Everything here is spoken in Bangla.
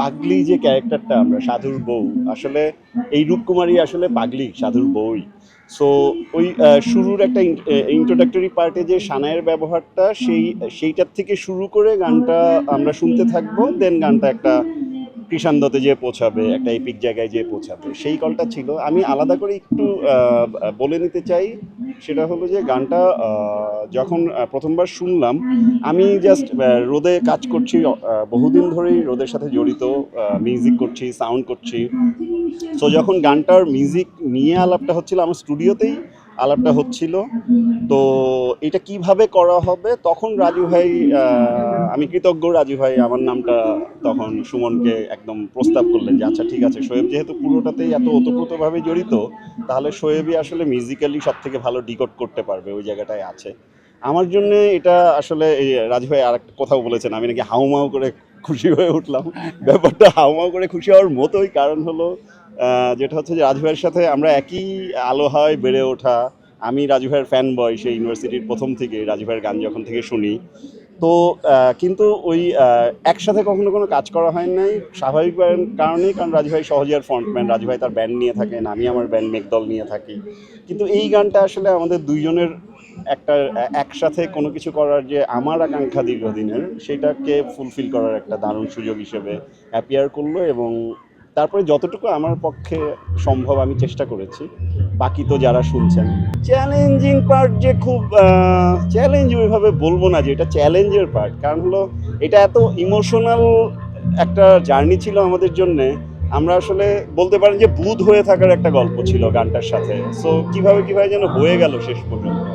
পাগলি যে ক্যারেক্টারটা, আমরা সাধুর বউ, আসলে এই রূপকুমারী আসলে পাগলি সাধুর বউই। সো ওই শুরুর একটা ইন্ট্রোডাক্টরি পার্টে যে সানাইয়ের ব্যবহারটা, সেইটার থেকে শুরু করে গানটা আমরা শুনতে থাকবো, দেন গানটা একটা কৃষান্দতে যেয়ে পৌঁছাবে, একটা এপিক জায়গায় যেয়ে পৌঁছাবে, সেই কলটা ছিল। আমি আলাদা করে একটু বলে নিতে চাই, সেটা হলো যে গানটা যখন প্রথমবার শুনলাম, আমি জাস্ট রোদে কাজ করছি, বহুদিন ধরেই রোদের সাথে জড়িত, মিউজিক করছি, সাউন্ড করছি। সো যখন গানটার মিউজিক নিয়ে আলাপটা হচ্ছিল, আমার স্টুডিওতেই আলাপটা হচ্ছিল, তো এটা কিভাবে করা হবে, তখন রাজু ভাই, আমি কৃতজ্ঞ, রাজু ভাই আমার নামটা তখন সুমনকে একদম প্রস্তাব করলেন যে আচ্ছা ঠিক আছে, শোয়েব যেহেতু পুরোটাতেই এত ওতপ্রোতভাবে জড়িত, তাহলে শোয়েবই আসলে মিউজিক্যালি সব থেকে ভালো ডিকোড করতে পারবে, ওই জায়গাটায় আছে। আমার জন্য এটা আসলে এই রাজু ভাই আর একটা কথাও বলেছেন, আমি নাকি হাউমাউ করে খুশি হয়ে উঠলাম। ব্যাপারটা হাউমাউ করে খুশি হওয়ার মতোই, কারণ হলো যেটা হচ্ছে যে রাজু ভাইয়ের সাথে আমরা একই আলো হয় বেড়ে ওঠা। আমি রাজু ভাইয়ের ফ্যান বয়, সেই ইউনিভার্সিটির প্রথম থেকে রাজু ভাইয়ের গান যখন থেকে শুনি। তো কিন্তু ওই একসাথে কখনো কোনো কাজ করা হয় নাই, স্বাভাবিক কারণেই, কারণ রাজু ভাই সহজিয়ার ফ্রন্টম্যান, রাজু ভাই তার ব্যান্ড নিয়ে থাকেন, আমি আমার ব্যান্ড মেঘদল নিয়ে থাকি। কিন্তু এই গানটা আসলে আমাদের দুইজনের একটা একসাথে কোনো কিছু করার যে আমার আকাঙ্ক্ষা দীর্ঘদিনের, সেটাকে ফুলফিল করার একটা দারুণ সুযোগ হিসেবে অ্যাপিয়ার করলো। এবং তারপরে যতটুকু আমার পক্ষে সম্ভব আমি চেষ্টা করেছি, বাকি তো যারা শুনছেন। চ্যালেঞ্জিং পার্ট যে খুব চ্যালেঞ্জ ওইভাবে বলবো না যে এটা চ্যালেঞ্জের পার্ট, কারণ হলো এটা এত ইমোশনাল একটা জার্নি ছিল আমাদের জন্যে। আমরা আসলে বলতে পারেন যে বুঁদ হয়ে থাকার একটা গল্প ছিল গানটার সাথে। সো কিভাবে যেন হয়ে গেল শেষ পর্যন্ত।